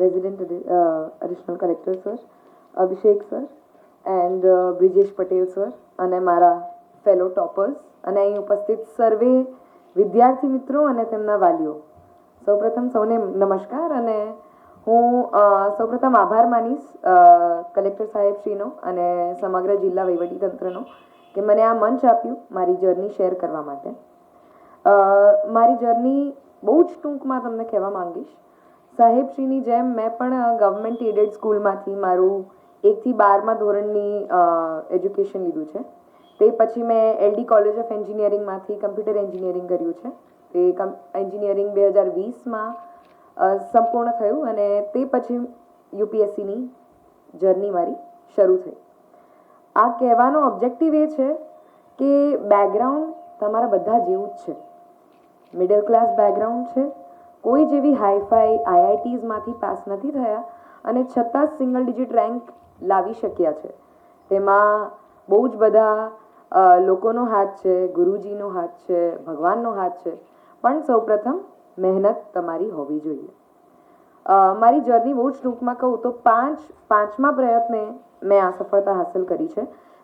Resident Additional Collector Sir, Abhishek Sir, and Brijesh Patel Sir, અને મારા fellow toppers અને અહીં ઉપસ્થિત સર્વે વિદ્યાર્થી મિત્રો અને તેમના વાલીઓ, સૌપ્રથમ સૌને નમસ્કાર. અને હું સૌપ્રથમ આભાર માનીશ કલેક્ટર સાહેબશ્રીનો અને સમગ્ર જિલ્લા વહીવટીતંત્રનો કે મને આ મંચ આપ્યું મારી જર્ની શેર કરવા માટે. મારી જર્ની બહુ જ ટૂંકમાં તમને કહેવા માંગીશ. સાહેબશ્રીની જેમ મેં પણ ગવર્મેન્ટ એડેડ સ્કૂલમાંથી મારું 1 થી 12મા ધોરણની એજ્યુકેશન લીધું છે. તે પછી મેં LD કોલેજ ઓફ એન્જિનિયરિંગમાંથી કમ્પ્યુટર એન્જિનિયરિંગ કર્યું છે. તે એન્જિનિયરિંગ 2020માં સંપૂર્ણ થયું અને તે પછી UPSCની જર્ની મારી શરૂ થઈ. આ કહેવાનો ઓબ્જેક્ટિવ એ છે કે બેકગ્રાઉન્ડ તમારા બધા જેવું જ છે. મિડલ ક્લાસ બેકગ્રાઉન્ડ છે. કોઈ જેવી હાઈફાઈ IITsમાંથી પાસ નથી થયા અને છતાં સિંગલ ડિજિટ રેન્ક લાવી શક્યા છે. તેમાં બહુ જ બધા લોકોનો હાથ છે, ગુરુજીનો હાથ છે, ભગવાનનો હાથ છે, પણ સૌપ્રથમ મહેનત તમારી હોવી જોઈએ. મારી જર્ની બહુ જ ટૂંકમાં કહું તો પાંચમા પ્રયત્ને મેં આ સફળતા હાંસલ કરી છે.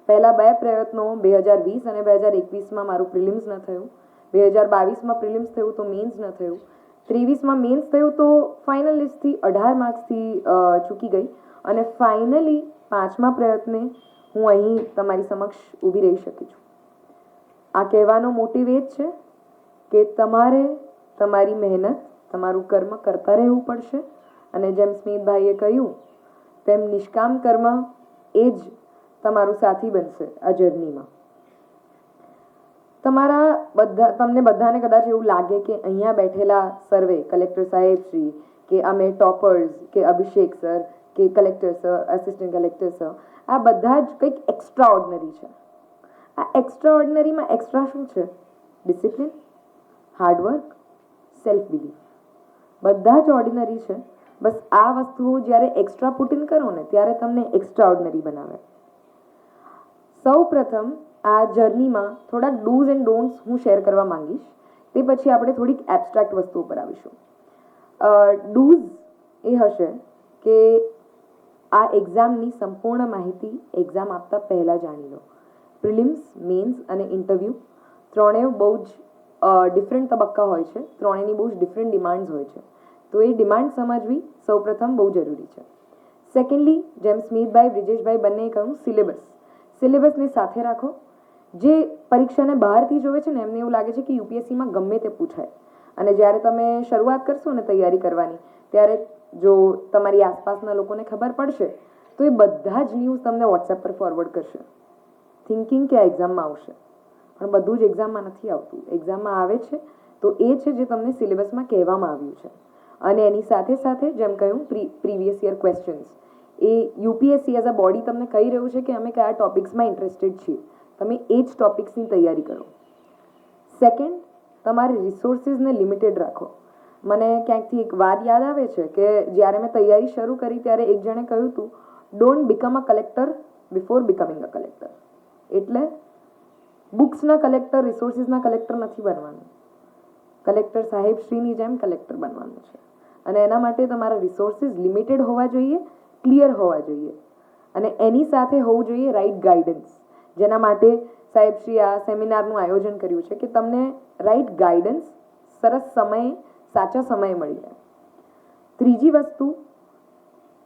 પહેલા 2 પ્રયત્નો 2020 અને 2021માં મારું પ્રિલિમ્સ ન થયું. 2022માં પ્રિલિમ્સ થયું તો મેન્સ ન થયું. 23માં મેન્સ થયું તો ફાઇનલ લિસ્ટથી 18 માર્ક્સથી ચૂકી ગઈ અને ફાઇનલી 5મા પ્રયત્ને હું અહીં તમારી સમક્ષ ઊભી રહી શકી છું. આ કહેવાનો મોટિવ એ જ છે કે તમારે તમારી મહેનત, તમારું કર્મ કરતા રહેવું પડશે અને જેમ સ્મિતભાઈએ કહ્યું તેમ નિષ્કામ કર્મ એ જ તમારું સાથી બનશે આ જર્નીમાં. તમને બધાને કદાચ એવું લાગે કે અહીંયા બેઠેલા સર્વે કલેક્ટર સાહેબ શ્રી કે અમે ટોપર્સ કે અભિષેક સર કે collector sir, assistant collector sir, આ બધા જ કંઈક એક્સ્ટ્રા ઓર્ડિનરી છે. આ એક્સ્ટ્રા ઓર્ડિનરીમાં એક્સ્ટ્રા શું છે? ડિસિપ્લિન, હાર્ડવર્ક, સેલ્ફ બિલીફ, બધા જ ઓર્ડિનરી છે. બસ આ વસ્તુઓ જ્યારે એક્સ્ટ્રા પુટ ઇન કરો ને ત્યારે તમને એક્સ્ટ્રા ઓર્ડિનરી બનાવે. સૌ પ્રથમ આ જર્નીમાં થોડાક ડૂઝ એન્ડ ડોન્ટ્સ હું શેર કરવા માંગીશ. તે પછી આપણે થોડીક એબ્સ્ટ્રેક્ટ વસ્તુઓ પર આવીશું. ડૂઝ એ હશે કે આ એક્ઝામની સંપૂર્ણ માહિતી એક્ઝામ આપતા પહેલાં જાણી લો. પ્રિલિમ્સ, મેન્સ અને ઇન્ટરવ્યૂ ત્રણેય બહુ જ ડિફરન્ટ તબક્કા હોય છે. ત્રણેયની બહુ જ ડિફરન્ટ ડિમાન્ડ્સ હોય છે. તો એ ડિમાન્ડ સમજવી સૌપ્રથમ બહુ જરૂરી છે. સેકન્ડલી, જેમ સ્મિતભાઈ, બ્રિજેશભાઈ બંનેએ કહ્યું, સિલેબસને સાથે રાખો. જે પરીક્ષાને બહારથી જોવે છે ને એમને એવું લાગે છે કે UPSCમાં ગમે તે પૂછાય અને જ્યારે તમે શરૂઆત કરશો ને તૈયારી કરવાની ત્યારે જો તમારી આસપાસના લોકોને ખબર પડશે તો એ બધા જ ન્યૂઝ તમને WhatsApp પર ફોરવર્ડ કરશે થિંકિંગ કે આ એક્ઝામમાં આવશે. પણ બધું જ એક્ઝામમાં નથી આવતું. એક્ઝામમાં આવે છે તો એ છે જે તમને સિલેબસમાં કહેવામાં આવ્યું છે અને એની સાથે સાથે જેમ કહ્યું previous year questions A UPSC as a body તમને કહી રહ્યું છે કે અમે કયા ટોપિક્સમાં ઇન્ટરેસ્ટેડ છીએ. તમે એ જ ટોપિક્સની તૈયારી કરો. સેકન્ડ, તમારે રિસોર્સિસને લિમિટેડ રાખો. મને ક્યાંકથી એક વાત યાદ આવે છે કે જ્યારે મેં તૈયારી શરૂ કરી ત્યારે એક જણે કહ્યું હતું, don't become a collector before becoming a collector. એટલે બુક્સના કલેક્ટર, રિસોર્સિસના કલેક્ટર નથી બનવાનું. કલેક્ટર સાહેબશ્રીની જેમ કલેક્ટર બનવાનું છે અને એના માટે તમારા રિસોર્સિસ લિમિટેડ હોવા જોઈએ, ક્લિયર હોવા જોઈએ અને એની સાથે હોવું જોઈએ રાઇટ ગાઈડન્સ. જેના માટે સાહેબશ્રી આ સેમિનારનું આયોજન કર્યું છે કે તમને રાઇટ ગાઈડન્સ સરસ સમયે, સાચા સમયે મળી જાય. ત્રીજી વસ્તુ,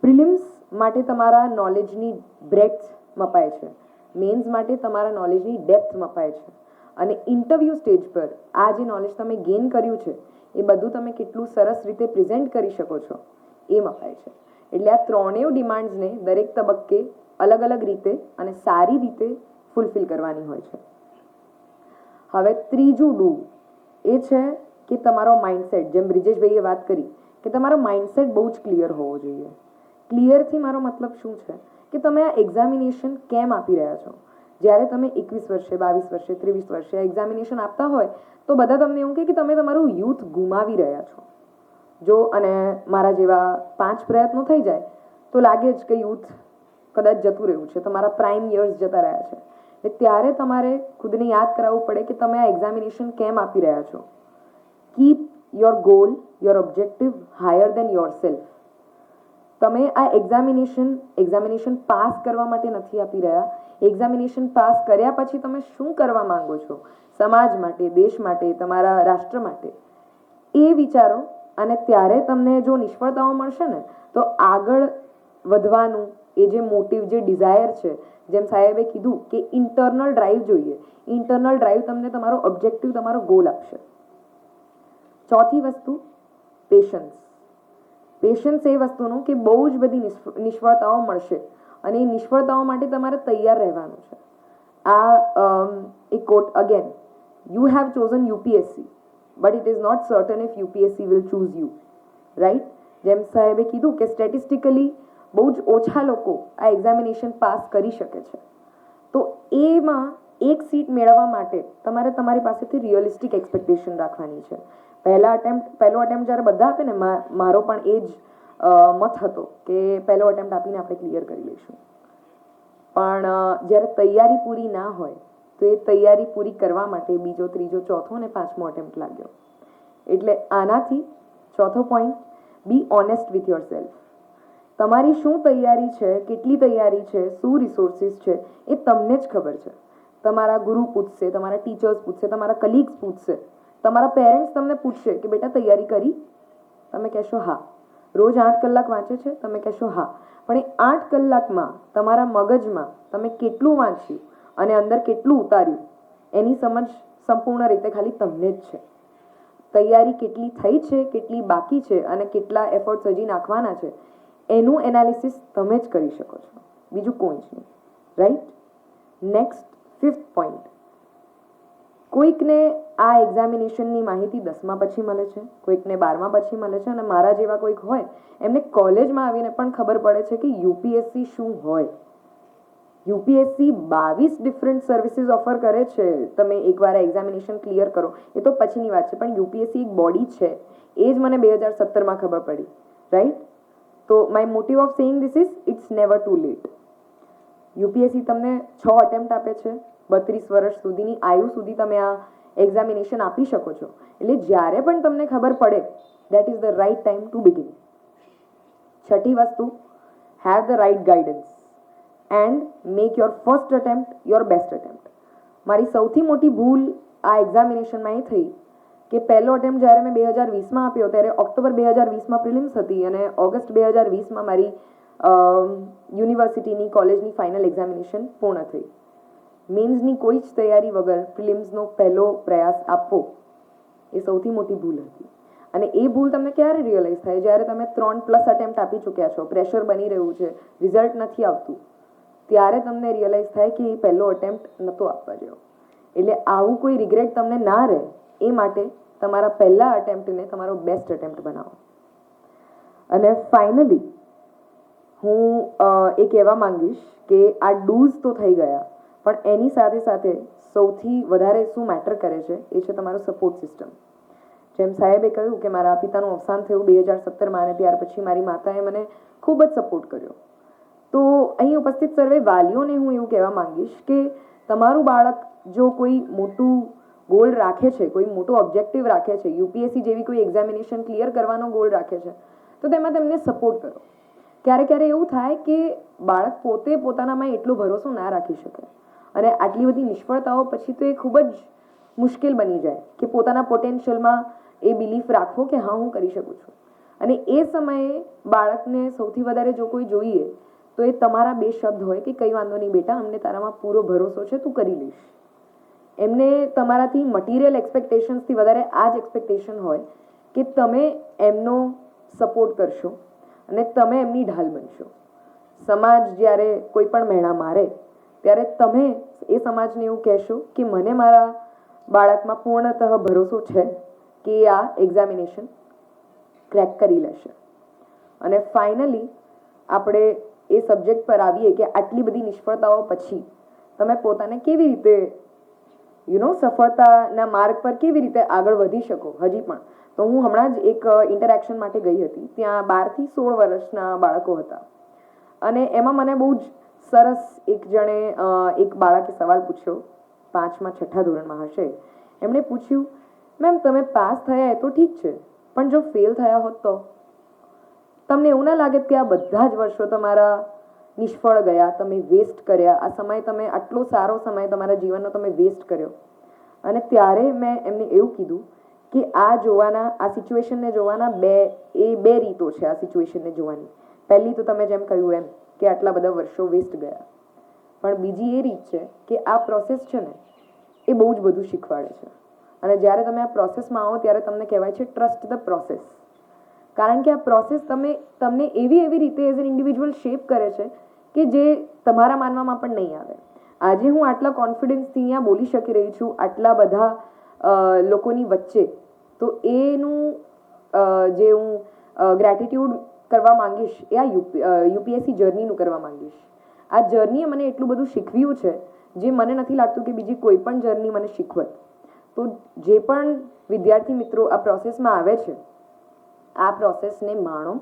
પ્રિલિમ્સ માટે તમારા નોલેજની બ્રેડ્થ મપાય છે, મેન્સ માટે તમારા નોલેજની ડેપ્થ મપાય છે અને ઇન્ટરવ્યૂ સ્ટેજ પર આ જે નોલેજ તમે ગેઇન કર્યું છે એ બધું તમે કેટલું સરસ રીતે પ્રેઝન્ટ કરી શકો છો એ મપાય છે. એટલે આ ત્રણેય ડિમાન્ડ્સને દરેક તબક્કે અલગ અલગ રીતે અને સારી રીતે ફૂલફિલ કરવાની હોય છે. હવે ત્રીજું ડૂ એ છે કે તમારો માઇન્ડસેટ, જેમ બ્રિજેશભાઈએ વાત કરી કે તમારો માઇન્ડસેટ બહુ જ ક્લિયર હોવો જોઈએ. ક્લિયરથી મારો મતલબ શું છે કે તમે આ એક્ઝામિનેશન કેમ આપી રહ્યા છો. જ્યારે તમે 21 વર્ષે, 22 વર્ષે, 23 વર્ષે એક્ઝામિનેશન આપતા હોય તો બધા તમને એવું કહે કે તમે તમારું યુથ ગુમાવી રહ્યા છો. જો અને મારા જેવા 5 પ્રયત્નો થઈ જાય તો લાગે જ કે યુથ કદાચ જતું રહ્યું છે, તમારા પ્રાઇમ યર્સ જતા રહ્યા છે. ત્યારે તમારે ખુદને યાદ કરાવવું પડે કે તમે આ એક્ઝામિનેશન કેમ આપી રહ્યા છો. Keep your goal, your objective higher than yourself. તમે આ એક્ઝામિનેશન પાસ કરવા માટે નથી આપી રહ્યા. એક્ઝામિનેશન પાસ કર્યા પછી તમે શું કરવા માંગો છો સમાજ માટે, દેશ માટે, તમારા રાષ્ટ્ર માટે, એ વિચારો. અને ત્યારે તમને જો નિષ્ફળતાઓ મળશે ને તો આગળ વધવાનું એ જે મોટિવ, જે ડિઝાયર છે, જેમ સાહેબે કીધું કે ઇન્ટરનલ ડ્રાઈવ જોઈએ. ઇન્ટરનલ ડ્રાઈવ તમને તમારો ઓબ્જેક્ટિવ, તમારો ગોલ આપશે. ચોથી વસ્તુ પેશન્સ. પેશન્સ એ વસ્તુનું કે બહુ જ બધી નિષ્ફળતાઓ મળશે અને એ નિષ્ફળતાઓ માટે તમારે તૈયાર રહેવાનું છે. આ એક quote again, you have chosen UPSC but it is not certain if UPSC will choose you, right? જેમ સાહેબે કીધું કે સ્ટેટિસ્ટિકલી બહુ જ ઓછા લોકો આ એક્ઝામિનેશન પાસ કરી શકે છે. તો એમાં એક સીટ મેળવવા માટે તમારે તમારી પાસેથી રિયલિસ્ટિક એક્સપેક્ટેશન રાખવાની છે. પહેલો અટેમ્પ્ટ જ્યારે બધા આપે ને, મારો પણ એ જ મત હતો કે પહેલો અટેમ્પ્ટ આપીને આપણે ક્લિયર કરી લઈશું. પણ જ્યારે તૈયારી પૂરી ના હોય તો એ તૈયારી પૂરી કરવા માટે બીજો, ત્રીજો, ચોથો અને પાંચમો અટેમ્પ્ટ લાગ્યો. એટલે આનાથી ચોથો point, be honest with your self. તમારી શું તૈયારી છે, કેટલી તૈયારી છે, શું રિસોર્સિસ છે, એ તમને જ ખબર છે. તમારા ગુરુ પૂછશે, તમારા ટીચર્સ પૂછશે, તમારા કલીગ્સ પૂછશે, તમારા પેરેન્ટ્સ તમને પૂછશે કે બેટા તૈયારી કરી? તમે કહેશો હા. રોજ 8 કલાક વાંચે છે? તમે કહેશો હા. પણ એ 8 કલાકમાં તમારા મગજમાં તમે કેટલું વાંચ્યું અને અંદર કેટલું ઉતાર્યું એની સમજ સંપૂર્ણ રીતે ખાલી તમને જ છે. તૈયારી કેટલી થઈ છે, કેટલી બાકી છે અને કેટલા એફર્ટ્સ હજી નાખવાના છે એનું એનાલિસિસ તમે જ કરી શકો છો, બીજું કોઈ જ નહીં, રાઈટ? Next, 5th point. કોઈકને આ એક્ઝામિનેશનની માહિતી 10મા પછી મળે છે, કોઈકને 12મા પછી મળે છે અને મારા જેવા કોઈક હોય એમને કોલેજમાં આવીને પણ ખબર પડે છે કે યુપીએસસી શું હોય. યુપીએસસી 22 ડિફરન્ટ સર્વિસીસ ઓફર કરે છે. તમે એકવાર એક્ઝામિનેશન ક્લિયર કરો એ તો પછીની વાત છે, પણ યુપીએસસી એક બોડી છે. એ જ મને 2017માં ખબર પડી, રાઈટ? તો my motive of saying this is, it's never too late. UPSC તમને 6 અટેમ્પ્ટ આપે છે. 32 વર્ષ સુધીની આયુ સુધી તમે આ એક્ઝામિનેશન આપી શકો છો. એટલે જ્યારે પણ તમને ખબર પડે, that is the right time to begin. છઠ્ઠી વસ્તુ, have the right guidance and make your first attempt your best attempt. મારી સૌથી મોટી ભૂલ આ એક્ઝામિનેશનમાં એ થઈ કે પહેલો અટેમ્પ્ટ જ્યારે મેં 2020માં આપ્યો ત્યારે ઓક્ટોબર 2020માં પ્રિલિમ્સ હતી અને ઓગસ્ટ 2020માં મારી યુનિવર્સિટીની, કોલેજની ફાઇનલ એક્ઝામિનેશન પૂર્ણ થઈ. મેન્સની કોઈ જ તૈયારી વગર પ્રિલિમ્સનો પહેલો પ્રયાસ આપવો એ સૌથી મોટી ભૂલ હતી. અને એ ભૂલ તમને ક્યારે રિયલાઇઝ થાય? જ્યારે તમે 3+ અટેમ્પ્ટ આપી ચૂક્યા છો, પ્રેશર બની રહ્યું છે, રિઝલ્ટ નથી આવતું, ત્યારે તમને રિયલાઇઝ થાય કે એ પહેલો અટેમ્પ્ટ નહોતો આપવા જેવો. એટલે આવું કોઈ રિગ્રેટ તમને ના રહે એ માટે તમારા પહેલા અટેમ્પ્ટને તમારો બેસ્ટ અટેમ્પ્ટ બનાવો. અને ફાઇનલી હું એ કહેવા માંગીશ કે આ ડૂઝ તો થઈ ગયા, પણ એની સાથે સાથે સૌથી વધારે શું મેટર કરે છે એ છે તમારો સપોર્ટ સિસ્ટમ. જેમ સાહેબે કહ્યું કે મારા પિતાનું અવસાન થયું 2017માં અને ત્યાર પછી મારી માતાએ મને ખૂબ જ સપોર્ટ કર્યો. તો અહીં ઉપસ્થિત સર્વે વાલીઓને હું એવું કહેવા માંગીશ કે તમારું બાળક જો કોઈ મોટું ગોલ રાખે છે, કોઈ મોટો ઓબ્જેક્ટિવ રાખે છે, યુપીએસસી જેવી કોઈ એક્ઝામિનેશન ક્લિયર કરવાનો ગોલ રાખે છે, તો તેમાં તેમને સપોર્ટ કરો. ક્યારેક એવું થાય કે બાળક પોતે પોતાનામાં એટલો ભરોસો ના રાખી શકે અને આટલી બધી નિષ્ફળતાઓ પછી તો એ ખૂબ જ મુશ્કેલ બની જાય કે પોતાના પોટેન્શિયલમાં એ બિલીફ રાખવો કે હા હું કરી શકું છું. અને એ સમયે બાળકને સૌથી વધારે જો કોઈ જોઈએ તો એ તમારા 2 શબ્દ હોય કે કંઈ વાંધો નહીં બેટા, અમને તારામાં પૂરો ભરોસો છે, તું કરી લઈશ. એમને તમારાથી મટીરિયલ એક્સપેક્ટેશન્સથી વધારે આ જ એક્સપેક્ટેશન હોય કે તમે એમનો સપોર્ટ કરશો અને તમે એમની ઢાલ બનશો. સમાજ જ્યારે કોઈ પણ મહેણા મારે ત્યારે તમે એ સમાજને એવું કહેશો કે મને મારા બાળકમાં પૂર્ણતઃ ભરોસો છે કે આ એક્ઝામિનેશન ક્રેક કરી લેશે. અને ફાઇનલી આપણે એ સબ્જેક્ટ પર આવીએ કે આટલી બધી નિષ્ફળતાઓ પછી તમે પોતાને કેવી રીતે સફળતાના માર્ગ પર કેવી રીતે આગળ વધી શકો હજી પણ. તો હું હમણાં જ એક ઇન્ટરેક્શન માટે ગઈ હતી. ત્યાં 12 થી 16 વર્ષના બાળકો હતા અને એમાં મને બહુ જ સરસ એક બાળકે સવાલ પૂછ્યો, 5મા 6ઠ્ઠા ધોરણમાં હશે. એમણે પૂછ્યું, મેમ તમે પાસ થયા એ તો ઠીક છે, પણ જો ફેલ થયા હોત તો? તમને એવું ના લાગે કે આ બધા જ વર્ષો તમારા નિષ્ફળ ગયા, તમે વેસ્ટ કર્યા, આ સમય તમે આટલો સારો સમય તમારા જીવનનો તમે વેસ્ટ કર્યો. અને ત્યારે મેં એમને એવું કીધું કે આ સિચ્યુએશનને જોવાના બે રીતો છે. આ સિચ્યુએશનને જોવાની પહેલી તો તમે જેમ કહ્યું એમ કે આટલા બધા વર્ષો વેસ્ટ ગયા, પણ બીજી એ રીત છે કે આ પ્રોસેસ છે ને એ બહુ જ બધું શીખવાડે છે. અને જ્યારે તમે આ પ્રોસેસમાં આવો ત્યારે તમને કહેવાય છે ટ્રસ્ટ ધ પ્રોસેસ. કારણ કે આ પ્રોસેસ તમને એવી રીતે એઝ એન ઇન્ડિવિજ્યુઅલ શેપ કરે છે કે જે તમારા માનવામાં પણ નહીં આવે. આજે હું આટલા કોન્ફિડન્સથી અહીંયા બોલી શકી રહી છું આટલા બધા લોકોની વચ્ચે, તો એનું જે હું ગ્રેટિટ્યૂડ કરવા માંગીશ એ આ યુપીએસસી જર્નીનું કરવા માંગીશ. આ જર્નીએ મને એટલું બધું શીખવ્યું છે જે મને નથી લાગતું કે બીજી કોઈ પણ જર્ની મને શીખવત. તો જે પણ વિદ્યાર્થી મિત્રો આ પ્રોસેસમાં આવે છે, આ પ્રોસેસને માણો.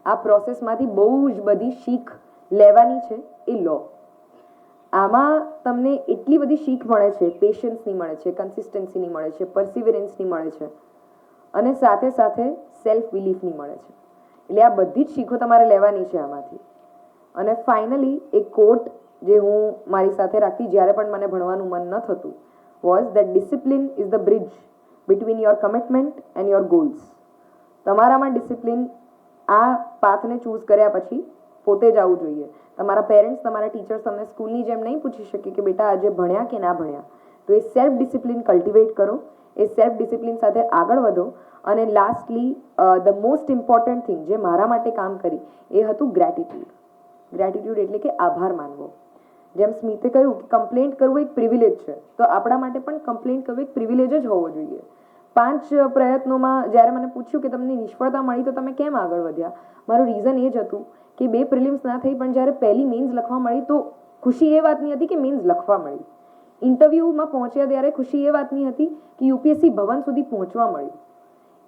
આ પ્રોસેસમાંથી બહુ જ બધી શીખ લેવાની છે એ લો. આમાં તમને એટલી બધી શીખ મળે છે, પેશન્સની મળે છે, કન્સિસ્ટન્સીની મળે છે, પરસિવરન્સની મળે છે, અને સાથે સાથે સેલ્ફ બિલીફની મળે છે. એટલે આ બધી જ શીખો તમારે લેવાની છે આમાંથી. અને ફાઇનલી એક કોટ જે હું મારી સાથે રાખતી જ્યારે પણ મને ભણવાનું મન ન થતું was that discipline is the bridge between your commitment and your goals. તમારામાં ડિસિપ્લિન આ પાથને ચૂઝ કર્યા પછી પોતે જ આવવું જોઈએ. તમારા પેરેન્ટ્સ, તમારા ટીચર્સ તમને સ્કૂલની જેમ નહીં પૂછી શકે કે બેટા આજે ભણ્યા કે ના ભણ્યા. તો એ સેલ્ફ ડિસિપ્લિન કલ્ટિવેટ કરો, એ સેલ્ફ ડિસિપ્લિન સાથે આગળ વધો. અને lastly the most important thing જે મારા માટે કામ કરી એ હતું ગ્રેટિટ્યૂડ. ગ્રેટિટ્યૂડ એટલે કે આભાર માનવો. જેમ સ્મિતે કહ્યું કે કમ્પ્લેન્ટ કરવું એક પ્રિવિલેજ છે, તો આપણા માટે પણ કમ્પ્લેન્ટ કરવું એક પ્રિવિલેજ જ હોવો જોઈએ. 5 પ્રયત્નોમાં જ્યારે મને પૂછ્યું કે તમને નિષ્ફળતા મળી તો તમે કેમ આગળ વધ્યા, મારું રીઝન એ જ હતું કે 2 પ્રિલિમ્સ ના થઈ, પણ જ્યારે પહેલી મેન્સ લખવા મળી તો ખુશી એ વાતની હતી કે મેન્સ લખવા મળી. ઇન્ટરવ્યૂમાં પહોંચ્યા ત્યારે ખુશી એ વાતની હતી કે યુપીએસસી ભવન સુધી પહોંચવા મળ્યું.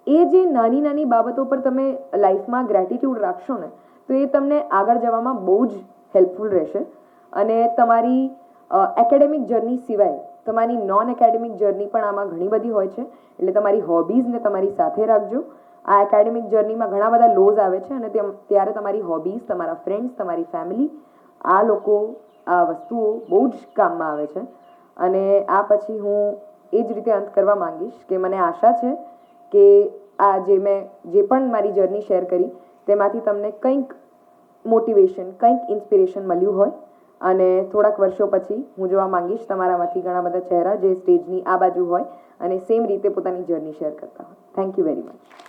એ જે નાની નાની બાબતો પર તમે લાઈફમાં ગ્રેટિટ્યૂડ રાખશો ને તો એ તમને આગળ જવામાં બહુ જ હેલ્પફુલ રહેશે. અને તમારી એકેડેમિક જર્ની સિવાય તમારી નોન એકેડેમિક જર્ની પણ આમાં ઘણી બધી હોય છે. એટલે તમારી હોબીઝને તમારી સાથે રાખજો. આ એકેડેમિક જર્નીમાં ઘણા બધા લોઝ આવે છે અને ત્યારે તમારી હોબીઝ, તમારા ફ્રેન્ડ્સ, તમારી ફેમિલી, આ લોકો, આ વસ્તુઓ બહુ જ કામમાં આવે છે. અને આ પછી હું એ જ રીતે અંત કરવા માંગીશ કે મને આશા છે કે આ મેં જે પણ મારી જર્ની શેર કરી તેમાંથી તમને કંઈક મોટિવેશન, કંઈક ઇન્સ્પિરેશન મળ્યું હોય. અને થોડાક વર્ષો પછી હું જોવા માંગીશ તમારામાંથી ઘણા બધા ચહેરા જે સ્ટેજની આ બાજુ હોય અને સેમ રીતે પોતાની જર્ની શેર કરતા હોય. Thank you very much.